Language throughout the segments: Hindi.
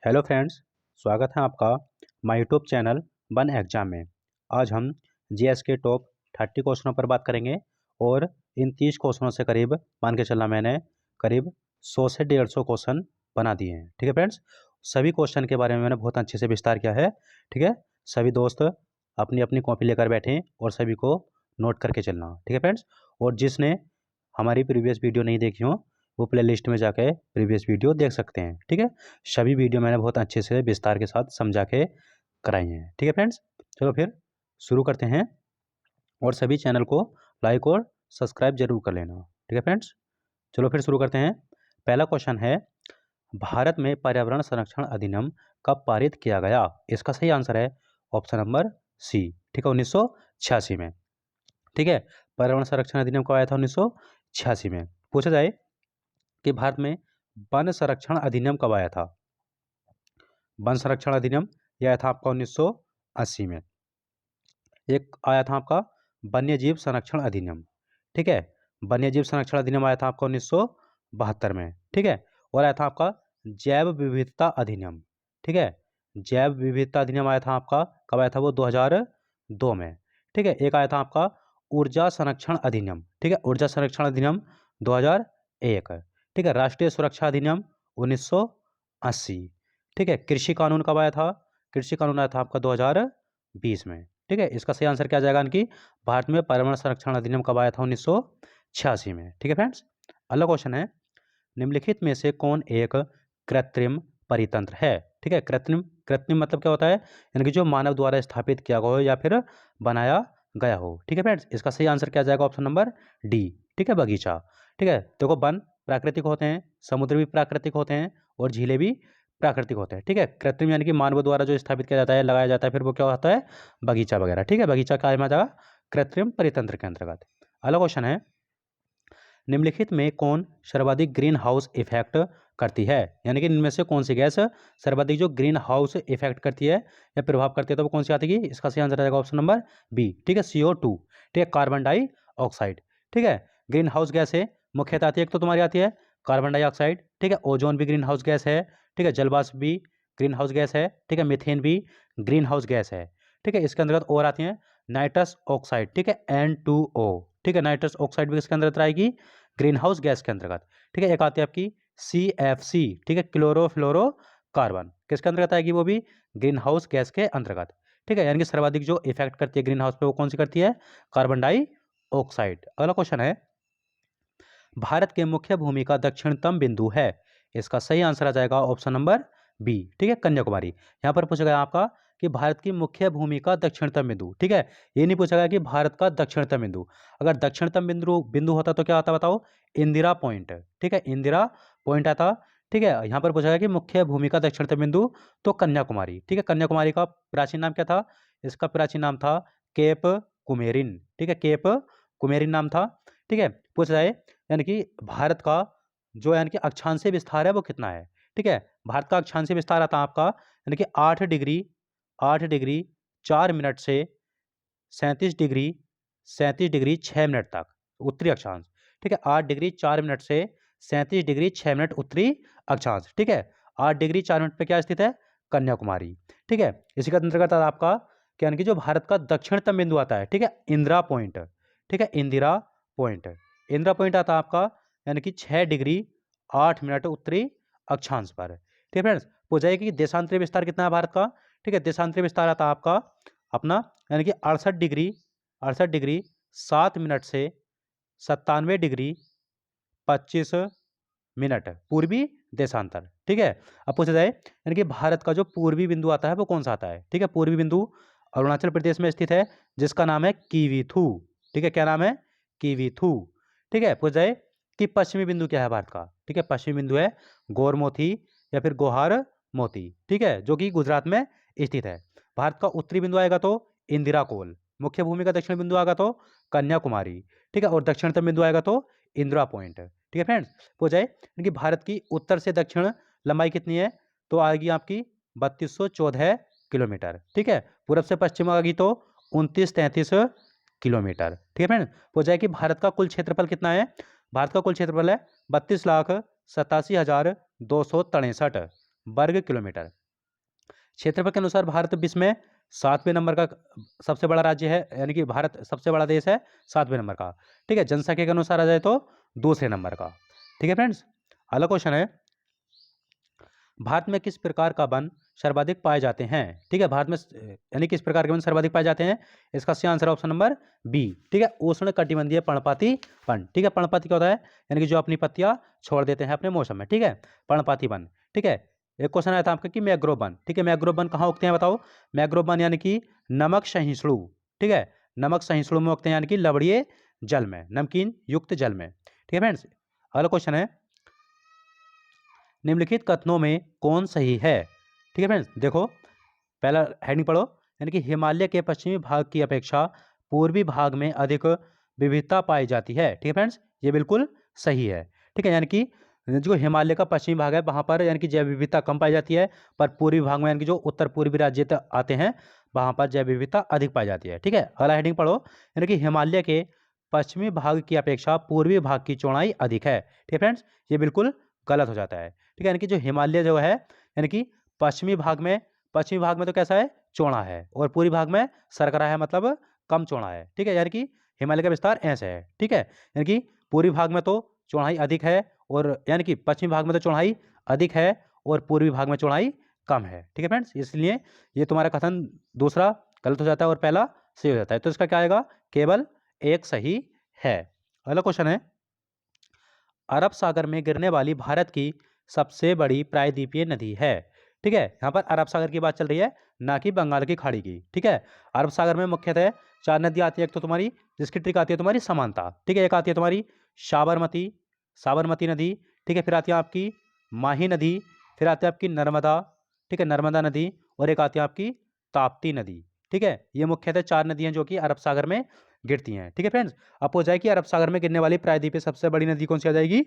हेलो फ्रेंड्स, स्वागत है आपका my YouTube channel one exam में। आज हम जीएस के टॉप 30 क्वेश्चनों पर बात करेंगे और इन 30 क्वेश्चनों से करीब मान के चलना मैंने करीब 100 से 150 क्वेश्चन बना दिए हैं। ठीक है फ्रेंड्स, सभी क्वेश्चन के बारे में मैंने बहुत अच्छे से विस्तार किया है। ठीक है, सभी दोस्त अपनी अपनी कॉपी लेकर बैठें और सभी को नोट करके चलना। ठीक है फ्रेंड्स, और जिसने हमारी प्रीवियस वीडियो नहीं देखी हो वो प्ले लिस्ट में जाके प्रीवियस वीडियो देख सकते हैं। ठीक है, सभी वीडियो मैंने बहुत अच्छे से विस्तार के साथ समझा के कराई हैं। ठीक है फ्रेंड्स, चलो फिर शुरू करते हैं और सभी चैनल को लाइक और सब्सक्राइब जरूर कर लेना। ठीक है फ्रेंड्स, चलो फिर शुरू करते हैं। पहला क्वेश्चन है, भारत में पर्यावरण संरक्षण अधिनियम कब पारित किया गया? इसका सही आंसर है ऑप्शन नंबर सी। ठीक है, 1986 में। ठीक है, पर्यावरण संरक्षण अधिनियम कब आया था? 1986 में। पूछा जाए कि भारत में वन संरक्षण अधिनियम कब आया था? वन संरक्षण अधिनियम यह आया था आपका 1980 में। एक आया था आपका वन्य जीव संरक्षण अधिनियम। ठीक है, वन्य जीव संरक्षण अधिनियम आया था आपका 1972 में। ठीक है, और आया था आपका जैव विविधता अधिनियम। ठीक है, जैव विविधता अधिनियम आया था आपका कब आया था? वो 2002 में। ठीक है, एक आया था आपका ऊर्जा संरक्षण अधिनियम। ठीक है, ऊर्जा संरक्षण अधिनियम 2001। ठीक है, राष्ट्रीय सुरक्षा अधिनियम 1980। ठीक है, कृषि कानून कब आया था? कृषि कानून आया था आपका 2020 में। ठीक है, इसका सही आंसर क्या जाएगा कि भारत में पर्यावरण संरक्षण अधिनियम कब आया था? 1986 में। ठीक है फ्रेंड्स, अगला क्वेश्चन है, निम्नलिखित में से कौन एक कृत्रिम परितंत्र है? ठीक है, कृत्रिम कृत्रिम मतलब क्या होता है? यानी कि जो मानव द्वारा स्थापित किया गया हो या फिर बनाया गया हो। ठीक है फ्रेंड्स, इसका सही आंसर क्या जाएगा? Option number D. ठीक है, बगीचा। ठीक है, देखो वन प्राकृतिक होते हैं, समुद्र भी प्राकृतिक होते हैं और झीलें भी प्राकृतिक होते हैं। ठीक है, कृत्रिम यानी कि मानव द्वारा जो स्थापित किया जाता है, लगाया जाता है, फिर वो क्या होता है? बगीचा वगैरह। ठीक है, बगीचा क्या आ जाएगा? कृत्रिम परितंत्र के अंतर्गत। अगला क्वेश्चन है, निम्नलिखित में कौन सर्वाधिक ग्रीन हाउस इफेक्ट करती है? यानी कि इनमें से कौन सी गैस सर्वाधिक जो ग्रीन हाउस इफेक्ट करती है या प्रभाव करती है, तो वो कौन सी आती है? इसका सही आंसर आएगा ऑप्शन नंबर बी। ठीक है, CO2। ठीक है, कार्बन डाइऑक्साइड। ठीक है, ग्रीन हाउस गैस है, मुख्यतः आती है, एक तो तुम्हारी आती है कार्बन डाइऑक्साइड। ठीक है, ओजोन भी ग्रीन हाउस गैस है। ठीक है, जलवाष्प भी ग्रीन हाउस गैस है। ठीक है, मीथेन भी ग्रीन हाउस गैस है। ठीक है, इसके अंतर्गत और आती है नाइट्रस ऑक्साइड। ठीक है, N2O। ठीक है, नाइट्रस ऑक्साइड भी इसके अंदर आएगी ग्रीन हाउस गैस के अंतर्गत। ठीक है, एक आती है आपकी CFC। ठीक है, क्लोरोफ्लोरो कार्बन, किसके अंतर्गत आएगी? वो भी ग्रीन हाउस गैस के अंतर्गत। ठीक है, यानी कि सर्वाधिक जो इफेक्ट करती है ग्रीन हाउस पे वो कौन सी करती है? Carbon dioxide. अगला क्वेश्चन है, भारत के मुख्य भूमि का दक्षिणतम बिंदु है? इसका सही आंसर आ जाएगा ऑप्शन नंबर बी। ठीक है, कन्याकुमारी। यहाँ पर पूछा गया आपका कि भारत की मुख्य भूमि का दक्षिणतम बिंदु। ठीक है, ये नहीं पूछा गया कि भारत का दक्षिणतम बिंदु। अगर दक्षिणतम बिंदु बिंदु होता तो क्या आता बताओ? इंदिरा पॉइंट। ठीक है, इंदिरा पॉइंट आता। ठीक है, यहाँ पर पूछा गया कि मुख्य भूमि का दक्षिणतम बिंदु, तो कन्याकुमारी। ठीक है, कन्याकुमारी का प्राचीन नाम क्या था? इसका प्राचीन नाम था केप कुमेरिन। ठीक है, केप कुमेरिन नाम था। ठीक है, पूछा जाए यानी कि भारत का जो यानी कि अक्षांशीय विस्तार है वो कितना है? ठीक है, भारत का अक्षांशीय विस्तार आता है आपका यानी कि 8 डिग्री 4 मिनट से 37 डिग्री 6 मिनट तक उत्तरी अक्षांश। ठीक है, 8 डिग्री 4 मिनट से 37 डिग्री 6 मिनट उत्तरी अक्षांश। ठीक है, 8 डिग्री 4 मिनट पे क्या स्थित है? कन्याकुमारी। ठीक है, इसी का अंतर्गत आता है आपका क्या यानी कि जो भारत का दक्षिणतम बिंदु आता है, ठीक है, इंदिरा पॉइंट। ठीक है, इंदिरा पॉइंट। इंदिरा पॉइंट आता है आपका यानी कि 6 डिग्री 8 मिनट उत्तरी अक्षांश पर। ठीक है फ्रेंड्स, पूछा जाए कि देशांतरी विस्तार कितना है भारत का? ठीक है, देशांतरी विस्तार आता है आपका अपना यानी कि 68 डिग्री 7 मिनट से 97 डिग्री 25 मिनट पूर्वी देशांतर। ठीक है, अब पूछा जाए यानी कि भारत का जो पूर्वी बिंदु आता है वो कौन सा आता है? ठीक है, पूर्वी बिंदु अरुणाचल प्रदेश में स्थित है जिसका नाम है कीवीथू। ठीक है, क्या नाम है? कीवीथू। ठीक है, पूछा जाए कि पश्चिमी बिंदु क्या है भारत का? ठीक है, पश्चिमी बिंदु है गोरमोथी या फिर गोहार मोती। ठीक है, जो कि गुजरात में स्थित है। भारत का उत्तरी बिंदु आएगा तो इंदिरा कोल। मुख्य भूमि का दक्षिण बिंदु आएगा तो कन्याकुमारी। ठीक है, और दक्षिणतम बिंदु आएगा तो इंदिरा पॉइंट। ठीक है फ्रेंड्स, हो जाए कि भारत की उत्तर से दक्षिण लंबाई कितनी है? तो आएगी आपकी 3214 किलोमीटर। ठीक है, पूरब से पश्चिम आएगी तो 2933 किलोमीटर। ठीक है फ्रेंड्स, हो जाए कि भारत का कुल क्षेत्रफल कितना है? भारत का कुल क्षेत्रफल है 32,87,263। वर्ग किलोमीटर। क्षेत्रफल के अनुसार भारत विश्व में 7वें नंबर का सबसे बड़ा राज्य है, यानी कि भारत सबसे बड़ा देश है 7वें नंबर का। ठीक है, जनसंख्या के अनुसार आ जाए तो दूसरे नंबर का। ठीक है फ्रेंड्स, अगला क्वेश्चन है, भारत में किस प्रकार का वन सर्वाधिक पाए जाते हैं। ठीक है, भारत में यानी किस प्रकार के वन सर्वाधिक पाए जाते हैं, इसका सही आंसर ऑप्शन नंबर बी। ठीक है, उष्ण कटिबंधीय पर्णपाती वन। ठीक है, पर्णपाती क्या होता है, यानी कि जो अपनी पत्तियां छोड़ देते हैं अपने मौसम में। ठीक है, पर्णपाती वन। ठीक है, एक क्वेश्चन आया था आपका कि मैंग्रोव वन। ठीक है, मैंग्रोव वन कहाँ उगते हैं बताओ। मैंग्रोव वन यानी कि नमक सहिष्णु। ठीक है, नमक सहिष्णु में उगते हैं, यानी कि लवणीय जल में, नमकीन युक्त जल में। ठीक है फ्रेंड्स, अगला क्वेश्चन है, निम्नलिखित कथनों में कौन सही है। ठीक है फ्रेंड्स, देखो पहला हेडिंग पढ़ो, यानी कि हिमालय के पश्चिमी भाग की अपेक्षा पूर्वी भाग में अधिक विविधता पाई जाती है। ठीक है फ्रेंड्स, ये बिल्कुल सही है। ठीक है, यानी कि जो हिमालय का पश्चिमी भाग है वहाँ पर यानी कि जैव विविधता कम पाई जाती है, पर पूर्वी भाग में यानी कि जो उत्तर पूर्वी राज्य आते हैं वहाँ पर जैव विविधता अधिक पाई जाती है। ठीक है, अगला हेडिंग पढ़ो, यानी कि हिमालय के पश्चिमी भाग की अपेक्षा पूर्वी भाग की चौड़ाई अधिक है। ठीक है फ्रेंड्स, ये बिल्कुल गलत हो जाता है। ठीक है, यानी कि जो हिमालय जो है यानी कि पश्चिमी भाग में तो कैसा है, चौड़ा है, और पूर्वी भाग में सरकरा है, मतलब कम चौड़ा है। ठीक है, यानी कि हिमालय का विस्तार ऐसे है। ठीक है, यानी कि पूर्वी भाग में तो चौड़ाई अधिक है, और यानी कि पश्चिमी भाग में तो चौड़ाई अधिक है और पूर्वी भाग में चौड़ाई कम है। ठीक है फ्रेंड्स, इसलिए ये तुम्हारा कथन दूसरा गलत हो जाता है और पहला सही हो जाता है। तो इसका क्या आएगा, केवल एक सही है। अगला क्वेश्चन है, अरब सागर में गिरने वाली भारत की सबसे बड़ी प्रायद्वीपीय नदी है। ठीक है, यहाँ पर अरब सागर की बात चल रही है, ना कि बंगाल की खाड़ी की। ठीक है, अरब सागर में मुख्यतः 4 नदियाँ आती है। एक तो तुम्हारी जिसकी ट्रिक आती है तुम्हारी समानता। ठीक है, एक आती है तुम्हारी साबरमती साबरमती नदी। ठीक है, फिर आती है आपकी माही नदी, फिर आती है आपकी नर्मदा। ठीक है, नर्मदा नदी, और एक आती है आपकी ताप्ती नदी। ठीक है, ये मुख्यतः 4 नदियाँ जो कि अरब सागर में गिरती हैं। ठीक है फ्रेंड्स, अब हो जाए कि अरब सागर में गिरने वाली प्रायद्वीपीय सबसे बड़ी नदी कौन सी आ जाएगी,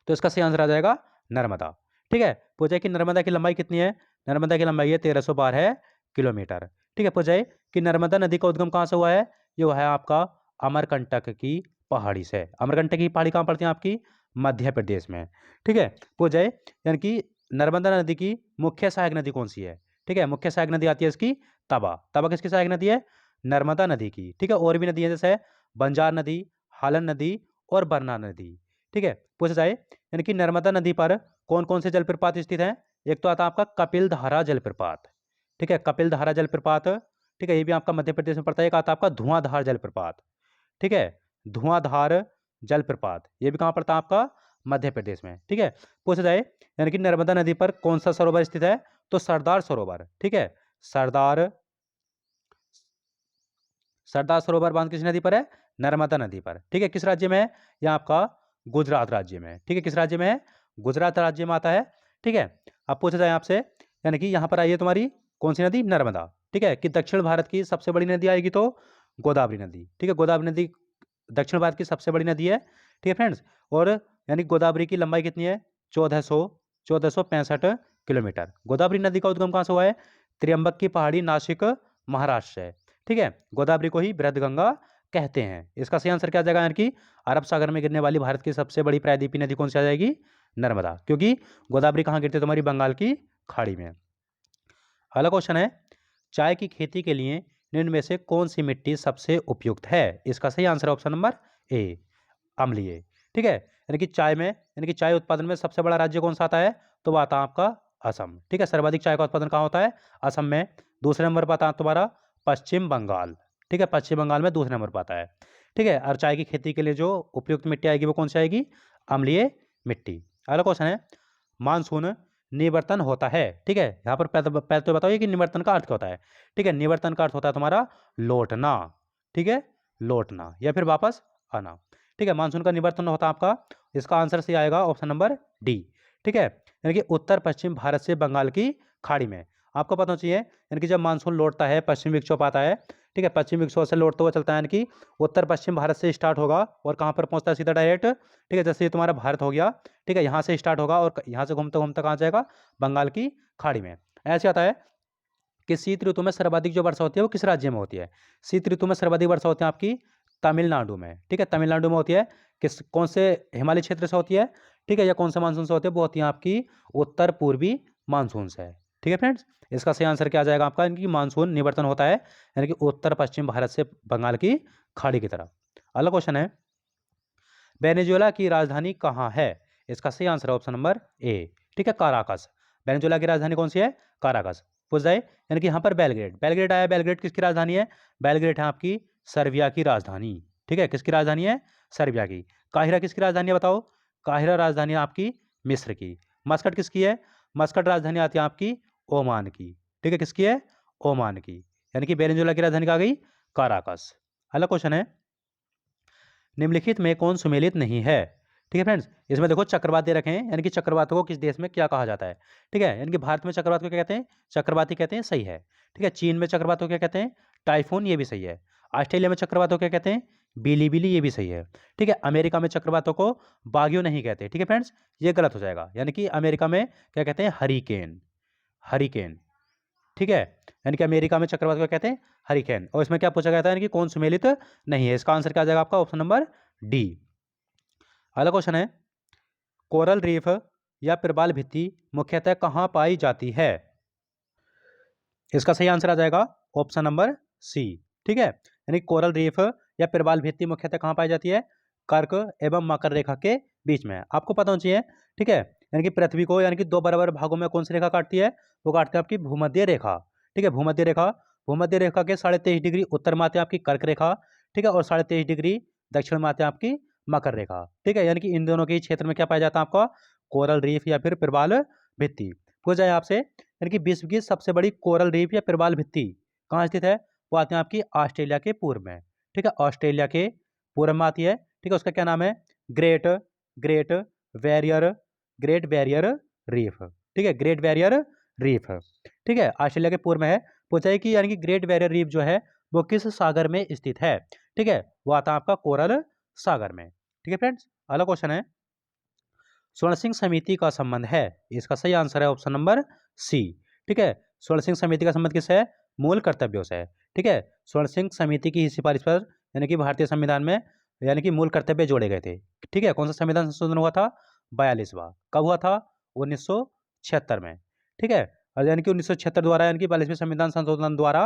तो इसका सही आंसर आ जाएगा नर्मदा। ठीक है, पूछे कि नर्मदा की लंबाई कितनी है, नर्मदा की लंबाई है 1312 किलोमीटर। ठीक है, पूछे कि नर्मदा नदी का उद्गम कहाँ से हुआ है, ये हुआ है आपका अमरकंटक की पहाड़ी से। अमरकंटक की पहाड़ी कहाँ पड़ती है, आपकी मध्य प्रदेश में। ठीक है, पूछे यानी कि नर्मदा नदी की मुख्य सहायक नदी कौन सी है। ठीक है, मुख्य सहायक नदी आती है इसकी तवा। तवा किसकी सहायक नदी है, नर्मदा नदी की। ठीक है, और भी नदी है जैसे बंजार नदी, हालन नदी और बरना नदी। ठीक है, पूछा जाए यानी कि नर्मदा नदी पर कौन कौन से जलप्रपात स्थित हैं। एक तो आता है आपका कपिल धारा जलप्रपात। ठीक है, कपिल धारा जलप्रपात। ठीक है, ये भी आपका मध्य प्रदेश में पड़ता है। एक आता है आपका धुआंधार जलप्रपात। ठीक है, धुआंधार जलप्रपात, ये भी कहाँ पड़ता है आपका मध्य प्रदेश में। ठीक है, पूछा जाए यानी कि नर्मदा नदी पर कौन सा सरोवर स्थित है, तो सरदार सरोवर। ठीक है, सरदार सरदार सरोवर बांध किस नदी पर है, नर्मदा नदी पर। ठीक है, किस राज्य में है, यह आपका गुजरात राज्य में है। ठीक है, किस राज्य में है, गुजरात राज्य में आता है। ठीक है, अब पूछा जाए आपसे यानी कि यहाँ पर आई है तुम्हारी कौन सी नदी, नर्मदा। ठीक है, कि दक्षिण भारत की सबसे बड़ी नदी आएगी तो गोदावरी नदी। ठीक है, गोदावरी नदी दक्षिण भारत की सबसे बड़ी नदी है। ठीक है फ्रेंड्स, और यानी गोदावरी की लंबाई कितनी है, 1465 किलोमीटर। गोदावरी नदी का उद्गम कहाँ से हुआ है, त्र्यंबक की पहाड़ी, नासिक, महाराष्ट्र से। ठीक है, गोदावरी को ही बृहदगंगा कहते हैं। इसका सही आंसर क्या आ जाएगा, यानी कि अरब सागर में गिरने वाली भारत की सबसे बड़ी प्रायद्वीपीय नदी कौन सी आ जाएगी, नर्मदा, क्योंकि गोदावरी कहाँ गिरती है, तुम्हारी बंगाल की खाड़ी में। अगला क्वेश्चन है, चाय की खेती के लिए निम्न में से कौन सी मिट्टी सबसे उपयुक्त है। इसका सही आंसर ऑप्शन नंबर ए, अम्लीय। ठीक है, यानी कि चाय में यानी कि चाय उत्पादन में सबसे बड़ा राज्य कौन सा आता है, तो वह आता है आपका असम। ठीक है, सर्वाधिक चाय का उत्पादन कहाँ होता है, असम में। दूसरे नंबर पर आता है तुम्हारा पश्चिम बंगाल। ठीक है, पश्चिम बंगाल में दूसरे नंबर पर आता है। ठीक है, और चाय की खेती के लिए जो उपयुक्त मिट्टी आएगी वो कौन सी आएगी, अम्लीय मिट्टी। अगला क्वेश्चन है, मानसून निवर्तन होता है। ठीक है, यहाँ पर पहले तो बताओ कि निवर्तन का अर्थ क्या होता है। ठीक है, निवर्तन का अर्थ होता है तुम्हारा लौटना। ठीक है, लौटना या फिर वापस आना। ठीक है, मानसून का निवर्तन होता है आपका, इसका आंसर सही आएगा ऑप्शन नंबर डी। ठीक है, यानी कि उत्तर पश्चिम भारत से बंगाल की खाड़ी में। आपको पता होना चाहिए यानी कि जब मानसून लौटता है, पश्चिमी विक्षोभ आता है। ठीक है, पश्चिमी विक्षोभ से लौटते हुए चलता है, यानी कि उत्तर पश्चिम भारत से स्टार्ट होगा और कहाँ पर पहुँचता है, सीधा डायरेक्ट। ठीक है, जैसे ये तुम्हारा भारत हो गया। ठीक है, यहाँ से स्टार्ट होगा और यहाँ से घूमते घूमते कहाँ जाएगा, बंगाल की खाड़ी में। ऐसे आता है कि शीत ऋतु में सर्वाधिक जो वर्षा होती है वो किस राज्य में होती है। शीत ऋतु में सर्वाधिक वर्षा होती है आपकी तमिलनाडु में। ठीक है, तमिलनाडु में होती है। किस कौन से हिमालय क्षेत्र से होती है, ठीक है, या कौन से मानसून से होते हैं, वो होती है आपकी उत्तर पूर्वी मानसून से। ठीक है फ्रेंड्स, इसका सही आंसर क्या आ जाएगा आपका, इनकी मानसून निवर्तन होता है यानी कि उत्तर पश्चिम भारत से बंगाल की खाड़ी की तरफ। अगला क्वेश्चन है, वेनेजुएला की राजधानी कहाँ है? इसका सही आंसर है ऑप्शन नंबर ए, ठीक है, काराकस। वेनेजुएला की राजधानी कौन सी है? काराकस। पूछ जाए यानी कि यहाँ पर बेलग्रेड, बेलग्रेड आया, बेलग्रेड किसकी राजधानी है? बेलग्रेड है आपकी सर्बिया की राजधानी। ठीक है, किसकी राजधानी है? सर्बिया की। काहिरा किसकी राजधानी है बताओ? काहिरा राजधानी है आपकी मिस्र की। मस्कट किसकी है? मस्कट राजधानी आती है आपकी ओमान की। ठीक है, किसकी है? ओमान की। यानी कि वेनेजुएला की राजधानी कहाँ गई? काराकस। अगला क्वेश्चन है, निम्नलिखित में कौन सुमेलित नहीं है? ठीक है फ्रेंड्स, इसमें देखो चक्रवात दे रखे हैं, यानी कि चक्रवातों को किस देश में क्या कहा जाता है? ठीक है, यानी कि भारत में चक्रवात को क्या कहते हैं? चक्रवाती कहते हैं, सही है। ठीक है, चीन में चक्रवात को क्या कहते हैं? टाइफून, ये भी सही है। ऑस्ट्रेलिया में चक्रवातों को क्या कहते हैं? बिलीबिली, ये भी सही है। ठीक है, अमेरिका में चक्रवातों को बागियो नहीं कहते। ठीक है फ्रेंड्स, ये गलत हो जाएगा, यानी कि अमेरिका में क्या कहते हैं? Hurricane, hurricane. ठीक है, यानी कि अमेरिका में चक्रवात को कहते हैं हरिकेन। और इसमें क्या पूछा गया था, यानी कि कौन सुमेलित नहीं है? इसका आंसर क्या आ जाएगा आपका? Option number D. अगला क्वेश्चन है, कोरल रीफ या प्रवाल भित्ति मुख्यतः कहाँ पाई जाती है? इसका सही आंसर आ जाएगा ऑप्शन नंबर सी। ठीक है, यानी कोरल रीफ या प्रवाल भित्ति मुख्यतः कहाँ पाई जाती है? कर्क एवं मकर रेखा के बीच में। आपको पता होना चाहिए। ठीक है, यानी कि पृथ्वी को यानी कि दो बराबर भागों में कौन सी रेखा काटती है? वो काटती है आपकी भूमध्य रेखा। ठीक है, भूमध्य रेखा, भूमध्य रेखा के 23.5 डिग्री उत्तर में आती है आपकी कर्क रेखा। ठीक है, और 23.5 डिग्री दक्षिण में आती है आपकी मकर रेखा। ठीक है, यानी कि इन दोनों के ही क्षेत्र में क्या पाया जाता है आपका? कोरल रीफ या फिर प्रवाल भित्ति। पूछ जाए आपसे, यानी कि विश्व की सबसे बड़ी कोरल रीफ या प्रवाल भित्ति कहाँ स्थित है? वो आती है आपकी ऑस्ट्रेलिया के पूर्व में। ठीक है, ऑस्ट्रेलिया के पूर्व में आती है। ठीक है, उसका क्या नाम है? Great great barrier, great barrier reef. ठीक है, ग्रेट बैरियर रीफ। ठीक है, ऑस्ट्रेलिया के पूर्व में है। पूछा है कि यानी कि ग्रेट बैरियर रीफ जो है वो किस सागर में स्थित है? ठीक है, वो आता है आपका कोरल सागर में। ठीक है फ्रेंड्स, अगला क्वेश्चन है, स्वर्ण सिंह समिति का संबंध है? इसका सही आंसर है ऑप्शन नंबर सी। ठीक है, स्वर्ण सिंह समिति का संबंध किससे है? मूल कर्तव्यों से। ठीक है, स्वर्ण सिंह समिति की सिफारिश पर यानी कि भारतीय संविधान में यानी कि मूल कर्तव्य जोड़े गए थे। ठीक है, कौन सा संविधान संशोधन हुआ था? 42वां। कब हुआ था? 1976 में। ठीक है, और यानी कि 1976 द्वारा यानी कि 42वें संविधान संशोधन द्वारा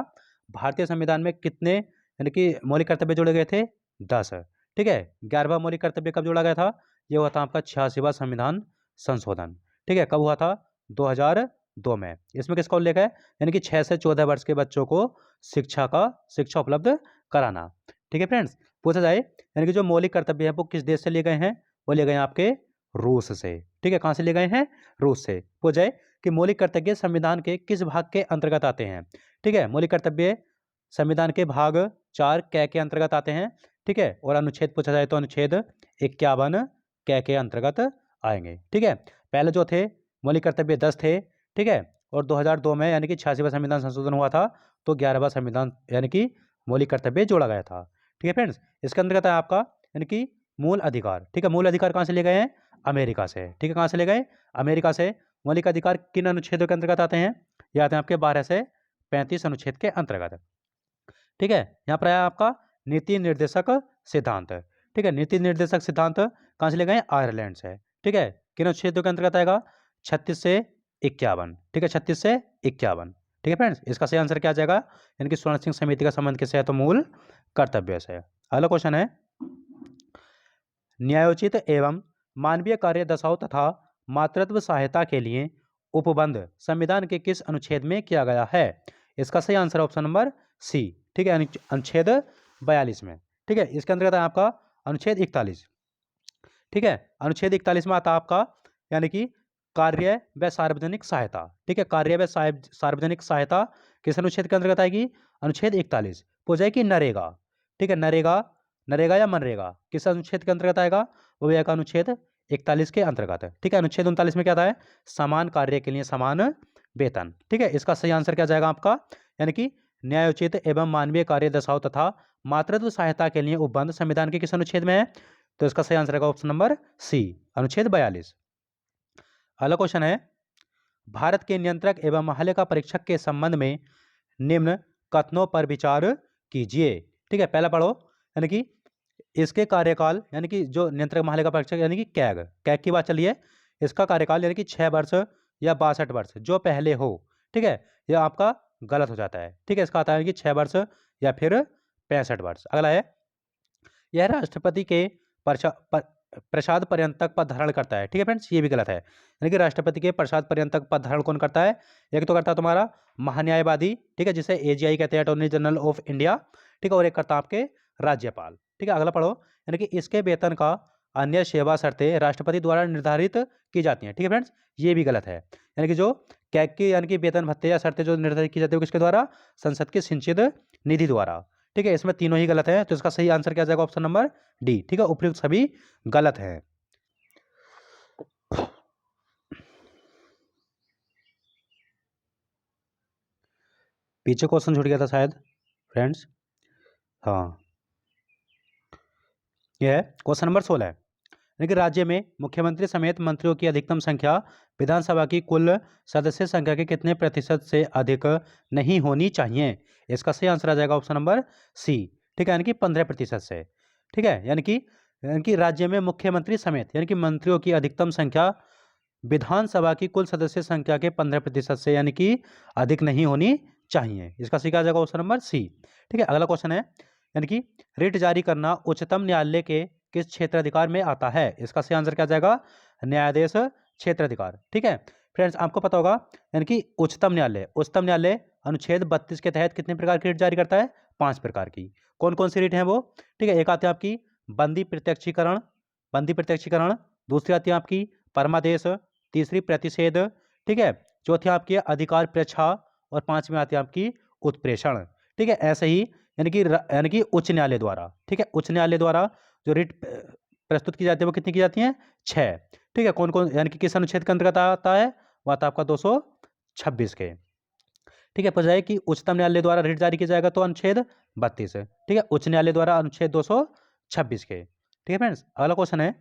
भारतीय संविधान में कितने यानी कि मौलिक कर्तव्य जोड़े गए थे? 10। ठीक है, 11वां मौलिक कर्तव्य कब जोड़ा गया था? ये हुआ था आपका 86वां संविधान संशोधन। ठीक है, कब हुआ था? 2002 में। इसमें किसका उल्लेख है? यानी कि 6 से 14 वर्ष के बच्चों को शिक्षा उपलब्ध कराना। ठीक है फ्रेंड्स, पूछा जाए यानी कि जो मौलिक कर्तव्य है वो किस देश से लिए गए हैं? वो लिए गए हैं आपके रूस से। ठीक है, कहाँ से लिए गए हैं? रूस से। पूछा जाए कि मौलिक कर्तव्य संविधान के किस भाग के अंतर्गत आते हैं? ठीक है, मौलिक कर्तव्य संविधान के भाग 4 कै के अंतर्गत आते हैं। ठीक है, और अनुच्छेद पूछा जाए तो अनुच्छेद 51 कै के अंतर्गत आएंगे। ठीक है, पहले जो थे मौलिक कर्तव्य 10 थे। ठीक है, और 2002 में यानी कि 86वां संविधान संशोधन हुआ था तो 11वां संविधान यानी कि मौलिक कर्तव्य जोड़ा गया था। ठीक है फ्रेंड्स, इसके अंतर्गत है आपका यानी कि मूल अधिकार। ठीक है, मूल अधिकार कहाँ से ले गए हैं? अमेरिका से। ठीक है, कहाँ से ले गए? अमेरिका से। मौलिक अधिकार किन अनुच्छेदों के अंतर्गत आते हैं? ये आते हैं आपके 12 से 35 अनुच्छेद के अंतर्गत। ठीक है, यहाँ पर आया आपका नीति निर्देशक सिद्धांत। ठीक है, नीति निर्देशक सिद्धांत कहाँ से ले गए? आयरलैंड से। ठीक है, किन अनुच्छेदों के अंतर्गत आएगा? 36 से 51। ठीक है, 36 से 51। ठीक है फ्रेंड्स, इसका सही आंसर क्या आ जाएगा? यानी कि स्वर्ण सिंह समिति का संबंध किससे है? तो मूल कर्तव्य से। अगला क्वेश्चन है, न्यायोचित एवं मानवीय कार्य दशाओं तथा मातृत्व सहायता के लिए उपबंध संविधान के किस अनुच्छेद में किया गया है? इसका सही आंसर ऑप्शन नंबर सी। ठीक है, अनुच्छेद 42 में। ठीक है, इसके अंतर्गत है आपका अनुच्छेद 41। ठीक है, अनुच्छेद 41 में आता है आपका यानी कि कार्य व सार्वजनिक सहायता। ठीक है, कार्य व सार्वजनिक सहायता किस अनुच्छेद के अंतर्गत आएगी? अनुच्छेद 41। पूछ जाए नरेगा। ठीक है, नरेगा, नरेगा या मनरेगा किस अनुच्छेद के अंतर्गत आएगा? वो भी आएगा अनुच्छेद 41 के अंतर्गत है। ठीक है, अनुच्छेद 39 में क्या आता है? समान कार्य के लिए समान वेतन। ठीक है, इसका सही आंसर क्या जाएगा आपका? यानी कि न्यायोचित एवं मानवीय कार्य दशाओं तथा मातृत्व सहायता के लिए उपबंध संविधान के किस अनुच्छेद में है? तो इसका सही आंसर है ऑप्शन नंबर सी, अनुच्छेद 42। अगला क्वेश्चन है, भारत के नियंत्रक एवं महालेखा परीक्षक के संबंध में निम्न कथनों पर विचार कीजिए। ठीक है, पहला पढ़ो, यानी कि इसके कार्यकाल यानी कि जो नियंत्रक महालेखा परीक्षक यानी कि कैग की बात चलिए, इसका कार्यकाल यानी कि 6 वर्ष या 62 वर्ष जो पहले हो, ठीक है, यह आपका गलत हो जाता है, ठीक है। इसका आता है कि 6 वर्ष या फिर 65 वर्ष। अगला है, यह राष्ट्रपति के प्रसाद पर्यंतक पद धारण करता है, ठीक है फ्रेंड्स, ये भी गलत है। यानी कि राष्ट्रपति के प्रसाद पर्यंतक पद धारण कौन करता है? एक तो करता है तुम्हारा महान्यायवादी, ठीक है, जिसे एजीआई कहते हैं, अटॉर्नी जनरल ऑफ इंडिया, ठीक है, और एक करता है आपके राज्यपाल, ठीक है। अगला पढ़ो, यानी कि इसके वेतन का अन्य सेवा शर्तें राष्ट्रपति द्वारा निर्धारित की जाती हैं, ठीक है फ्रेंड्स, ये भी गलत है। यानी कि जो कैग की यानी कि वेतन भत्ते या शर्तें जो निर्धारित की जाती है किसके द्वारा? संसद के सिंचित निधि द्वारा, ठीक है। इसमें तीनों ही गलत है, तो इसका सही आंसर क्या जाएगा? ऑप्शन नंबर डी, ठीक है, उपयुक्त सभी गलत है। पीछे क्वेश्चन छूट गया था शायद फ्रेंड्स, हाँ, यह है क्वेश्चन नंबर 16 है। यानी राज्य में मुख्यमंत्री समेत मंत्रियों की अधिकतम संख्या विधानसभा की कुल सदस्य संख्या के कितने प्रतिशत से अधिक नहीं होनी चाहिए? इसका सही आंसर आ जाएगा ऑप्शन नंबर सी, ठीक है, यानी कि 15% से, ठीक है। यानी कि राज्य में मुख्यमंत्री समेत यानी कि मंत्रियों की अधिकतम संख्या विधानसभा की कुल सदस्य संख्या के 15% से यानी कि अधिक नहीं होनी चाहिए। इसका सही आ जाएगा ऑप्शन नंबर सी, ठीक है। अगला क्वेश्चन है, यानी कि रिट जारी करना उच्चतम न्यायालय के किस क्षेत्राधिकार में आता है? इसका सही आंसर क्या जाएगा? न्यायाधीश क्षेत्राधिकार, ठीक है फ्रेंड्स। आपको पता होगा यानी कि उच्चतम न्यायालय अनुच्छेद 32 के तहत कितने प्रकार की रिट जारी करता है? 5 प्रकार की। कौन कौन सी रिट है वो? ठीक है, एक आती है आपकी बंदी प्रत्यक्षीकरण, दूसरी आती है आपकी परमादेश, तीसरी प्रतिषेध, ठीक है, चौथी आपकी अधिकार प्रेक्षा और पांचवी आती है आपकी उत्प्रेषण, ठीक है। ऐसे ही यानी कि उच्च न्यायालय द्वारा, ठीक है, उच्च न्यायालय द्वारा जो रिट प्रस्तुत की जाती है वो कितनी की जाती है? 6, ठीक है। कौन कौन यानी कि किस अनुच्छेद के अंतर्गत आता है? वह आता है आपका 226 के, ठीक है। पूछा जाए कि उच्चतम न्यायालय द्वारा रिट जारी किया जाएगा तो अनुच्छेद 32, ठीक है, उच्च न्यायालय द्वारा अनुच्छेद 226 के, ठीक है फ्रेंड्स। अगला क्वेश्चन है,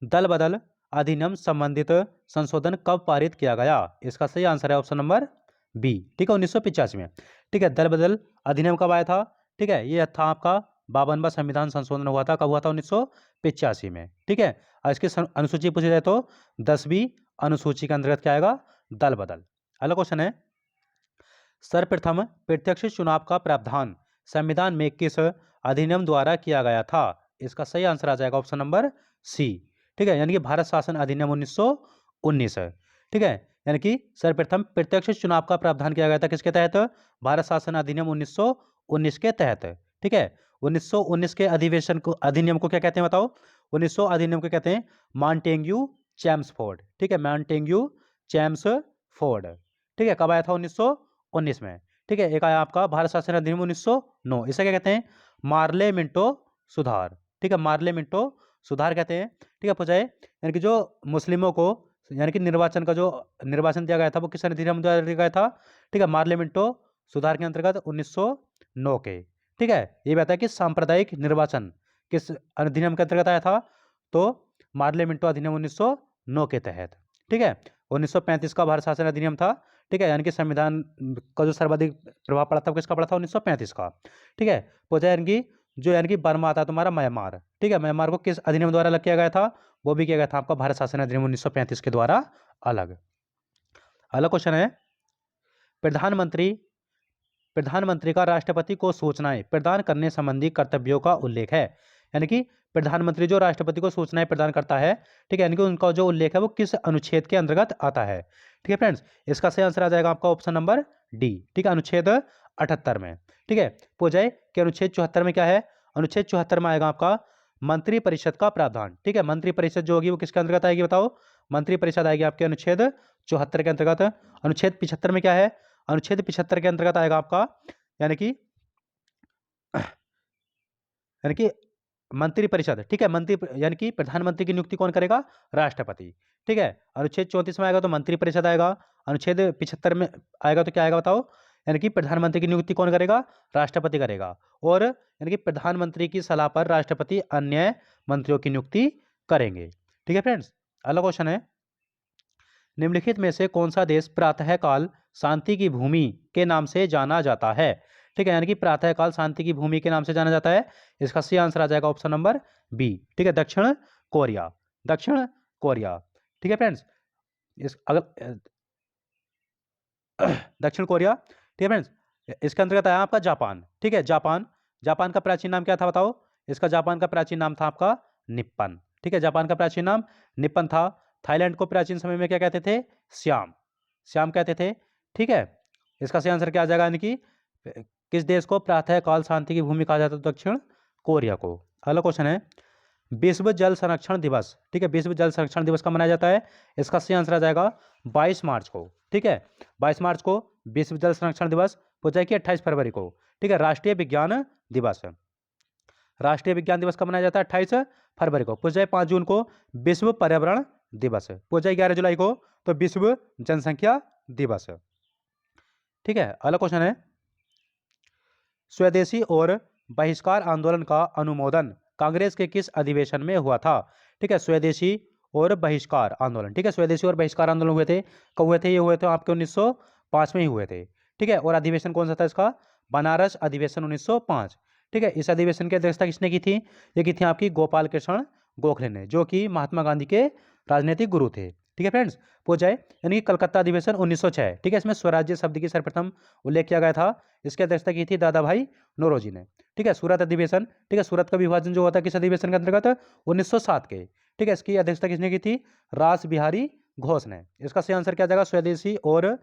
दल बदल अधिनियम संबंधित संशोधन कब पारित किया गया? इसका सही आंसर है ऑप्शन नंबर बी, ठीक है, 1985 में, ठीक है। दल बदल अधिनियम कब आया था? ठीक है, ये था आपका 52वां संविधान संशोधन हुआ था, कब हुआ था? 1985 में, ठीक है। और इसकी अनुसूची पूछी जाए तो 10वीं अनुसूची के अंतर्गत क्या आएगा? दल बदल। अगला क्वेश्चन है, सर्वप्रथम प्रत्यक्ष चुनाव का प्रावधान संविधान में किस अधिनियम द्वारा किया गया था? इसका सही आंसर आ जाएगा ऑप्शन नंबर सी, ठीक है, यानी कि भारत शासन अधिनियम 1919 है, ठीक है। यानी कि सर्वप्रथम प्रत्यक्ष चुनाव का प्रावधान किया गया था किसके तहत? भारत शासन अधिनियम 1919 के तहत, ठीक है। 1919 के अधिनियम को क्या कहते हैं बताओ? 1900 अधिनियम को कहते हैं मॉन्टेग्यू चेम्सफोर्ड, ठीक है, मॉन्टेग्यू चेम्सफोर्ड, ठीक है। कब आया था? 1919 में, ठीक है। एक आया आपका भारत शासन अधिनियम 1909, इसे क्या कहते हैं? मार्ले मिंटो सुधार, ठीक है, मार्ले मिंटो सुधार कहते हैं, ठीक है। पूछा है यानी कि जो मुस्लिमों को यानी कि निर्वाचन दिया गया था वो किस अधिनियम द्वारा दिया गया था? ठीक है, मार्ले मिंटो सुधार के अंतर्गत 1909 के, ठीक है। ये भी आता है कि सांप्रदायिक निर्वाचन किस अधिनियम के अंतर्गत आया था? तो मार्ले मिंटो अधिनियम 1909 के तहत, ठीक है। 1935 का भारत शासन अधिनियम था, ठीक है, यानी कि संविधान का जो सर्वाधिक प्रभाव पड़ा था किसका पड़ा था? 1935 का, ठीक है। पूछा यानी कि जो यानी कि बर्मा आता है तुम्हारा म्यांमार, ठीक है, म्यांमार को किस अधिनियम द्वारा अलग किया गया था? वो भी किया गया था आपका भारत शासन अधिनियम 1935 के द्वारा अलग। अगला क्वेश्चन है, प्रधानमंत्री प्रधानमंत्री का राष्ट्रपति को सूचनाएं प्रदान करने संबंधी कर्तव्यों का उल्लेख है। यानी कि प्रधानमंत्री जो राष्ट्रपति को सूचनाएं प्रदान करता है, ठीक है, यानी कि उनका जो उल्लेख है वो किस अनुच्छेद के अंतर्गत आता है? ठीक है फ्रेंड्स, इसका सही आंसर आ जाएगा आपका ऑप्शन नंबर डी, ठीक है, अनुच्छेद 78 में, ठीक है। पूछा जाए कि अनुच्छेद 74 में क्या है? अनुच्छेद 74 में आएगा आपका मंत्री परिषद का प्रावधान, ठीक है। मंत्री परिषद जो होगी वो किसके अंतर्गत आएगी बताओ? मंत्री परिषद आएगी आपके अनुच्छेद 74 के अंतर्गत। अनुच्छेद 75 में क्या है? अनुच्छेद 75 के अंतर्गत आएगा आपका यानी कि मंत्री परिषद, ठीक है, मंत्री यानी कि प्रधानमंत्री की नियुक्ति कौन करेगा? राष्ट्रपति, ठीक है। अनुच्छेद 34 में आएगा तो मंत्री परिषद आएगा। अनुच्छेद 75 में आएगा तो क्या आएगा बताओ? यानी कि प्रधानमंत्री की नियुक्ति कौन करेगा? राष्ट्रपति करेगा। और यानी कि प्रधानमंत्री की सलाह पर राष्ट्रपति अन्य मंत्रियों की नियुक्ति करेंगे, ठीक है फ्रेंड्स। अगला क्वेश्चन है, निम्नलिखित में से कौन सा देश प्रातःकाल शांति की भूमि के नाम से जाना जाता है? ठीक है, यानी कि प्रातःकाल शांति की भूमि के नाम से जाना जाता है। इसका सही आंसर आ जाएगा ऑप्शन नंबर बी। ठीक है, दक्षिण कोरिया, दक्षिण कोरिया। ठीक है फ्रेंड्स, इस अगर दक्षिण कोरिया। ठीक है फ्रेंड्स, इसके अंतर्गत आया आपका जापान। ठीक है, जापान, जापान का प्राचीन नाम क्या था बताओ? इसका जापान का प्राचीन नाम था आपका निप्पन। ठीक है, जापान का प्राचीन नाम निप्पन था। थाईलैंड को प्राचीन समय में क्या कहते थे? श्याम, श्याम कहते थे। ठीक है, इसका सही आंसर क्या आ जाएगा, यानी कि किस देश को प्रातःकाल शांति की भूमि कहा जाता है? दक्षिण कोरिया को। अगला क्वेश्चन है, विश्व जल संरक्षण दिवस। ठीक है, विश्व जल संरक्षण दिवस कब मनाया जाता है? इसका सही आंसर आ जाएगा 22 मार्च को। ठीक है, 22 मार्च को विश्व जल संरक्षण दिवस। पूछा है कि 28 फरवरी को। ठीक है, राष्ट्रीय विज्ञान दिवस, राष्ट्रीय विज्ञान दिवस कब मनाया जाता है? 28 फरवरी को। पूछा है 5 जून को विश्व पर्यावरण दिवस। पूछा है 11 जुलाई को तो विश्व जनसंख्या दिवस। ठीक है, अगला क्वेश्चन है, स्वदेशी और बहिष्कार आंदोलन का अनुमोदन कांग्रेस के किस अधिवेशन में हुआ था? ठीक है, स्वदेशी और बहिष्कार आंदोलन। ठीक है, स्वदेशी और बहिष्कार आंदोलन हुए थे, कब हुए थे? ये हुए थे आपके 1905 में ही हुए थे। ठीक है, और अधिवेशन कौन सा था इसका? बनारस अधिवेशन 1905। ठीक है, इस अधिवेशन की अध्यक्षता किसने की थी? ये की थी आपकी गोपाल कृष्ण गोखले ने, जो कि महात्मा गांधी के राजनीतिक गुरु थे। ठीक है फ्रेंड्स, पूछा है यानी कि कलकत्ता अधिवेशन 1906। ठीक है, इसमें स्वराज्य शब्द की सर्वप्रथम उल्लेख किया गया था। इसकी अध्यक्षता की थी दादा भाई नौरोजी ने। ठीक है, सूरत अधिवेशन। ठीक है, सूरत का विभाजन जो हुआ था किस अधिवेशन के अंतर्गत? 1907 के। ठीक है, इसकी अध्यक्षता किसने की थी? रास बिहारी घोष ने। इसका सही आंसर क्या जाएगा? स्वदेशी और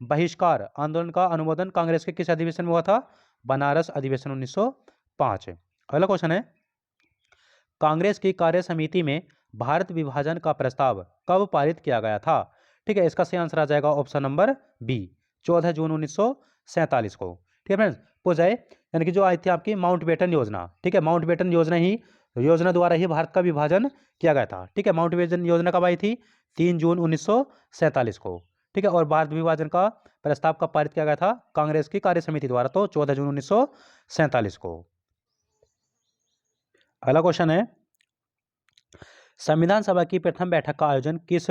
बहिष्कार आंदोलन का अनुमोदन कांग्रेस के किस अधिवेशन में हुआ था? बनारस अधिवेशन 1905। अगला क्वेश्चन है, कांग्रेस की कार्य समिति में भारत विभाजन का प्रस्ताव कब पारित किया गया था? ठीक है, इसका सही आंसर आ जाएगा ऑप्शन नंबर बी, 14 जून 1947 को। ठीक है फ्रेंड्स, पूछ जाए यानी कि जो आई थी आपकी माउंटबेटन योजना। ठीक है, माउंटबेटन योजना द्वारा ही भारत का विभाजन किया गया था। ठीक है, माउंटबेटन योजना कब आई थी? 3 जून 1947 को। ठीक है, और भारत विभाजन का प्रस्ताव कब पारित किया गया था? कांग्रेस की कार्य समिति द्वारा, तो 14 जून 1947 को। अगला क्वेश्चन है, संविधान सभा की प्रथम बैठक का आयोजन किस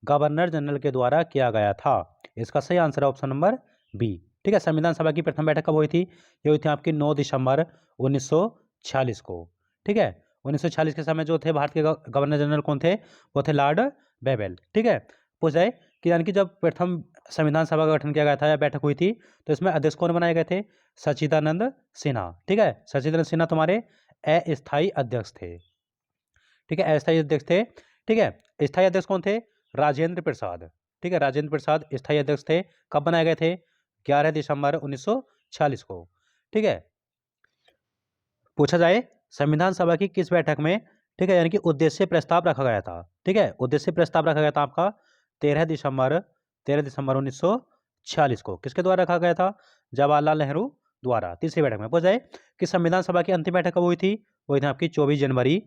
गवर्नर जनरल के द्वारा किया गया था? इसका सही आंसर है ऑप्शन नंबर बी। ठीक है, संविधान सभा की प्रथम बैठक कब हुई थी? ये हुई थी आपकी 9 दिसंबर 1946 को। ठीक है, 1946 के समय जो थे भारत के गवर्नर जनरल कौन थे? वो थे लॉर्ड बेवेल। ठीक है, पूछा है कि यानी कि जब प्रथम संविधान सभा का गठन किया गया था या बैठक हुई थी, तो इसमें अध्यक्ष कौन बनाए गए थे? सच्चिदानंद सिन्हा। ठीक है, सच्चिदानंद सिन्हा तुम्हारे अस्थायी अध्यक्ष थे। ठीक है, अस्थायी अध्यक्ष थे। ठीक है, स्थायी अध्यक्ष कौन थे? राजेंद्र प्रसाद। ठीक है, राजेंद्र प्रसाद स्थायी अध्यक्ष थे। कब बनाए गए थे? 11 दिसंबर 1946 को। ठीक है, पूछा जाए संविधान सभा की किस बैठक में, ठीक है, यानी कि उद्देश्य प्रस्ताव रखा गया था? ठीक है, उद्देश्य प्रस्ताव रखा गया था आपका 13 दिसंबर 1946 को। किसके द्वारा रखा गया था? जवाहरलाल नेहरू द्वारा। तीसरी बैठक में पूछा जाए कि संविधान सभा की अंतिम बैठक कब हुई थी? हुई थी आपकी 24 जनवरी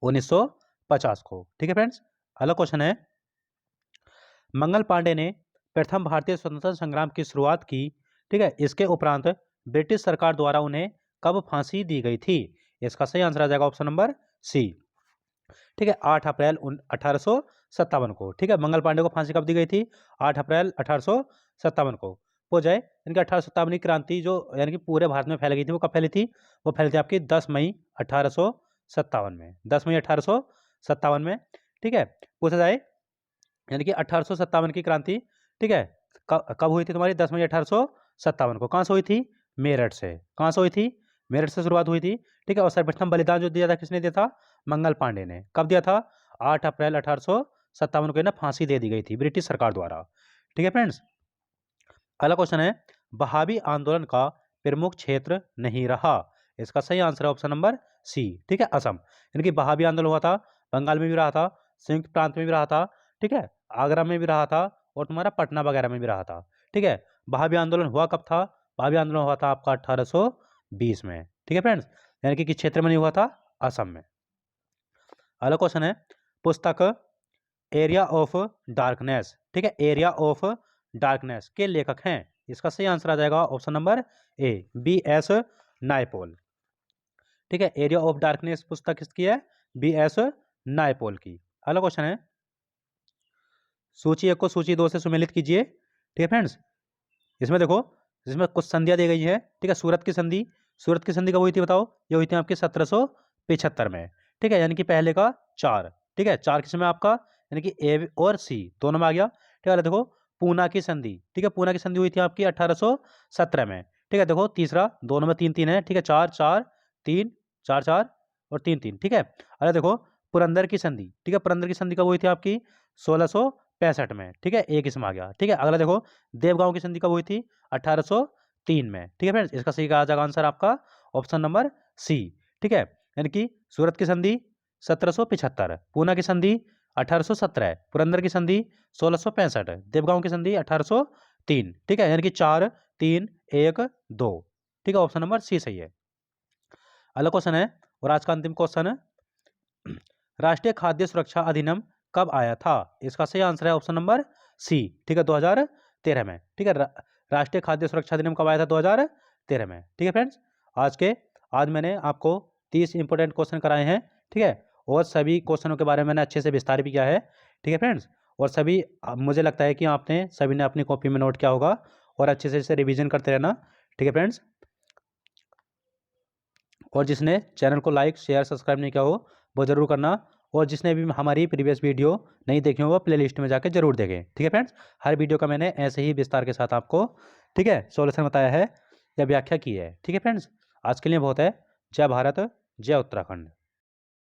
1950 को। ठीक है फ्रेंड्स, अगला क्वेश्चन है, मंगल पांडे ने प्रथम भारतीय स्वतंत्रता संग्राम की शुरुआत की। ठीक है, इसके उपरांत ब्रिटिश सरकार द्वारा उन्हें कब फांसी दी गई थी? इसका सही आंसर आ जाएगा ऑप्शन नंबर सी। ठीक है, 8 अप्रैल 1857 को। ठीक है, मंगल पांडे को फांसी कब दी गई थी? 8 अप्रैल 1857 को। हो जाए इनकी 1857 की क्रांति जो यानी कि पूरे भारत में फैल गई थी, वो कब फैली थी? वो फैली थी आपकी 10 मई 1857 में। 10 मई 1857 में। ठीक है, पूछा जाए यानी कि 1857 की क्रांति, ठीक है, कब हुई थी तुम्हारी? 10 मई 1857 को। कहाँ से हुई थी? मेरठ से। कहाँ से हुई थी? मेरठ से शुरुआत हुई थी। ठीक है, और सर्वप्रथम बलिदान जो दिया था किसने दिया था? मंगल पांडे ने। कब दिया था? 8 अप्रैल 1857 को इन्हें फांसी दे दी गई थी ब्रिटिश सरकार द्वारा। ठीक है फ्रेंड्स, अगला क्वेश्चन है, बहावी आंदोलन का प्रमुख क्षेत्र नहीं रहा। इसका सही आंसर है ऑप्शन नंबर सी। ठीक है, असम। यानी कि बहावी आंदोलन हुआ था, बंगाल में भी रहा था, संयुक्त प्रांत में भी रहा था, ठीक है, आगरा में भी रहा था, और तुम्हारा पटना वगैरह में भी रहा था। ठीक है, बहावी आंदोलन हुआ कब था? बहावी आंदोलन हुआ था आपका 1820 में। ठीक है फ्रेंड्स, यानी कि किस क्षेत्र में नहीं हुआ था? असम में। अगला क्वेश्चन है, पुस्तक एरिया ऑफ डार्कनेस, ठीक है, एरिया ऑफ डार्कनेस के लेखक हैं। इसका सही आंसर आ जाएगा option number A, B S Naipaul. ठीक है, एरिया ऑफ डार्कनेस पुस्तक किसकी है? बी एस नायपॉल की। अगला क्वेश्चन है, सूची 1 को सूची 2 से सुमेलित कीजिए। ठीक है फ्रेंड्स, इसमें देखो जिसमें कुछ संधियाँ दी गई हैं, ठीक है। सूरत की संधि कब हुई थी बताओ? ये हुई थी आपकी 1775 में, ठीक है। यानी कि पहले का 4, ठीक है। 4 किसमें आपका, यानी कि ए और सी दोनों में आ गया, ठीक है। देखो पूना की संधि, ठीक है, पूना की संधि हुई थी आपकी 1817 में, ठीक है। देखो तीसरा, दोनों में 3 3 है, ठीक है। 4 4 3, 4 4 और 3 3, ठीक है। अरे देखो पुरंदर की संधि, ठीक है, पुरंदर की संधि कब हुई थी आपकी? 1665 में, ठीक है। एक इसमें आ गया, ठीक है। अगला देखो देवगांव की संधि कब हुई थी? 1803 में, ठीक है फ्रेंड्स। इसका सही आ जाएगा आंसर आपका ऑप्शन नंबर सी, ठीक है। यानी कि सूरत की संधि 1775, पूना की संधि 1817, पुरंदर की संधि 1665, देवगांव की संधि 1803, ठीक है। यानी कि 4 3 1 2, ठीक है। ऑप्शन नंबर सी सही है। अगला क्वेश्चन है और आज का अंतिम क्वेश्चन है, राष्ट्रीय खाद्य सुरक्षा अधिनियम कब आया था? इसका सही आंसर है ऑप्शन नंबर सी, ठीक है, 2013 में, ठीक है। राष्ट्रीय खाद्य सुरक्षा अधिनियम कब आया था? 2013 में, ठीक है फ्रेंड्स। आज मैंने आपको 30 इंपॉर्टेंट क्वेश्चन कराए हैं, ठीक है। और सभी क्वेश्चनों के बारे में मैंने अच्छे से विस्तार भी किया है, ठीक है फ्रेंड्स। और सभी मुझे लगता है कि आपने सभी ने अपनी कॉपी में नोट किया होगा और अच्छे से इसे रिवीजन करते रहना, ठीक है फ्रेंड्स। और जिसने चैनल को लाइक शेयर सब्सक्राइब नहीं किया हो वो ज़रूर करना, और जिसने भी हमारी प्रीवियस वीडियो नहीं देखी हो वो प्लेलिस्ट में जाकर जरूर देखें, ठीक है फ्रेंड्स। हर वीडियो का मैंने ऐसे ही विस्तार के साथ आपको, ठीक है, सॉल्यूशन बताया है या व्याख्या की है, ठीक है फ्रेंड्स। आज के लिए बहुत है। जय भारत, जय उत्तराखंड।